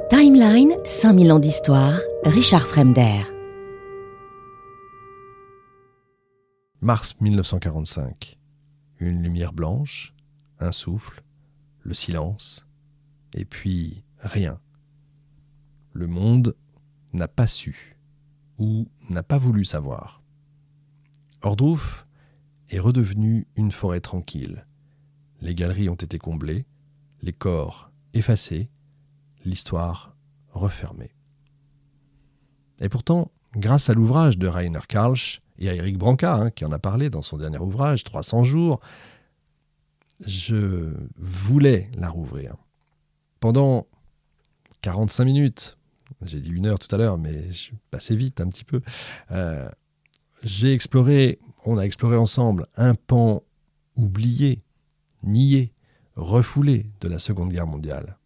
Timeline, 5000 ans d'histoire, Richard Fremder. Mars 1945. Une lumière blanche, un souffle, le silence, et puis rien. Le monde n'a pas su, ou n'a pas voulu savoir. Ohrdruf est redevenu une forêt tranquille. Les galeries ont été comblées, les corps effacés, l'histoire refermée. Et pourtant, grâce à l'ouvrage de Rainer Karlsch et à Eric Branca, qui en a parlé dans son dernier ouvrage, 300 jours, je voulais la rouvrir. Pendant 45 minutes, j'ai dit 1 heure tout à l'heure, mais je suis passé vite un petit peu, on a exploré ensemble un pan oublié, nié, refoulé de la Seconde Guerre mondiale.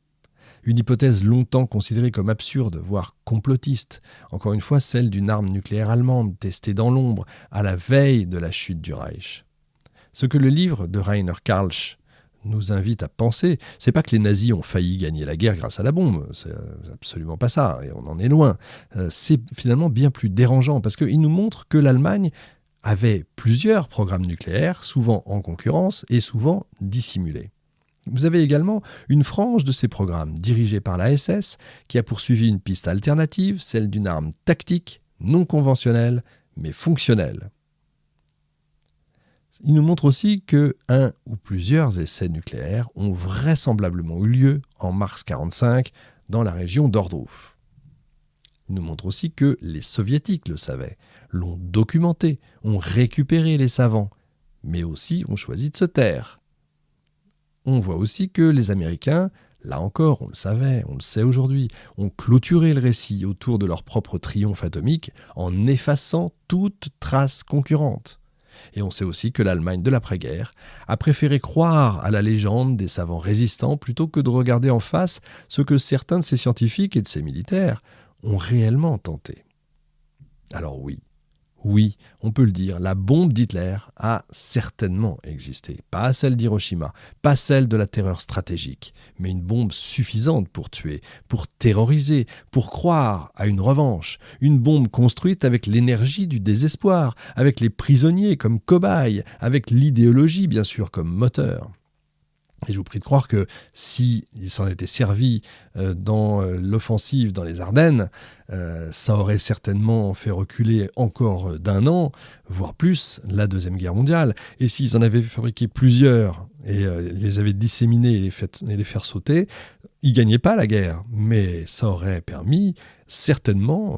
Une hypothèse longtemps considérée comme absurde, voire complotiste, encore une fois celle d'une arme nucléaire allemande testée dans l'ombre à la veille de la chute du Reich. Ce que le livre de Rainer Karlsch nous invite à penser, c'est pas que les nazis ont failli gagner la guerre grâce à la bombe, c'est absolument pas ça, et on en est loin. C'est finalement bien plus dérangeant, parce qu'il nous montre que l'Allemagne avait plusieurs programmes nucléaires, souvent en concurrence et souvent dissimulés. Vous avez également une frange de ces programmes dirigée par la SS qui a poursuivi une piste alternative, celle d'une arme tactique, non conventionnelle, mais fonctionnelle. Il nous montre aussi que un ou plusieurs essais nucléaires ont vraisemblablement eu lieu en mars 1945 dans la région d'Ohrdruf. Il nous montre aussi que les soviétiques le savaient, l'ont documenté, ont récupéré les savants, mais aussi ont choisi de se taire. On voit aussi que les Américains, là encore, on le savait, on le sait aujourd'hui, ont clôturé le récit autour de leur propre triomphe atomique en effaçant toute trace concurrente. Et on sait aussi que l'Allemagne de l'après-guerre a préféré croire à la légende des savants résistants plutôt que de regarder en face ce que certains de ses scientifiques et de ses militaires ont réellement tenté. Alors oui, on peut le dire, la bombe d'Hitler a certainement existé. Pas celle d'Hiroshima, pas celle de la terreur stratégique, mais une bombe suffisante pour tuer, pour terroriser, pour croire à une revanche. Une bombe construite avec l'énergie du désespoir, avec les prisonniers comme cobayes, avec l'idéologie bien sûr comme moteur. Et je vous prie de croire que s'il s'en était servi dans l'offensive dans les Ardennes, ça aurait certainement fait reculer encore d'1 an, voire plus, la Deuxième Guerre mondiale. Et s'ils en avaient fabriqué plusieurs et les avaient disséminés et les faire sauter, ils ne gagnaient pas la guerre. Mais ça aurait permis certainement,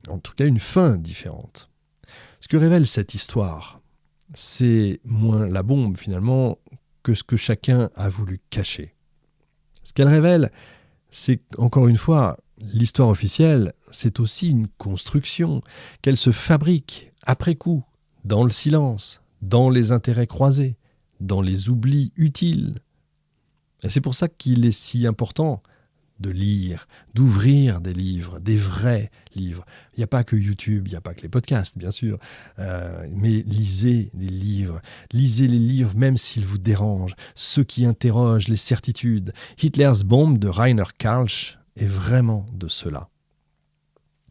en tout cas, une fin différente. Ce que révèle cette histoire, c'est moins la bombe finalement, que ce que chacun a voulu cacher. Ce qu'elle révèle, c'est encore une fois, l'histoire officielle, c'est aussi une construction, qu'elle se fabrique après coup, dans le silence, dans les intérêts croisés, dans les oublis utiles. Et c'est pour ça qu'il est si important de lire, d'ouvrir des livres, des vrais livres. Il n'y a pas que YouTube, il n'y a pas que les podcasts, bien sûr, mais lisez les livres même s'ils vous dérangent, ceux qui interrogent les certitudes. Hitler's Bomb de Rainer Karlsch est vraiment de cela.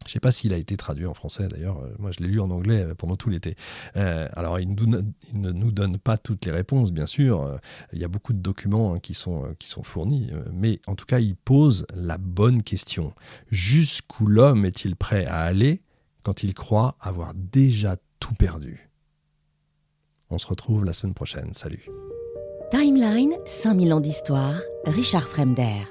Je ne sais pas s'il a été traduit en français d'ailleurs, moi je l'ai lu en anglais pendant tout l'été. Alors il ne nous donne pas toutes les réponses bien sûr, il y a beaucoup de documents qui sont fournis, mais en tout cas il pose la bonne question. Jusqu'où l'homme est-il prêt à aller quand il croit avoir déjà tout perdu ? On se retrouve la semaine prochaine, salut. Timeline, 5000 ans d'histoire, Richard Fremder.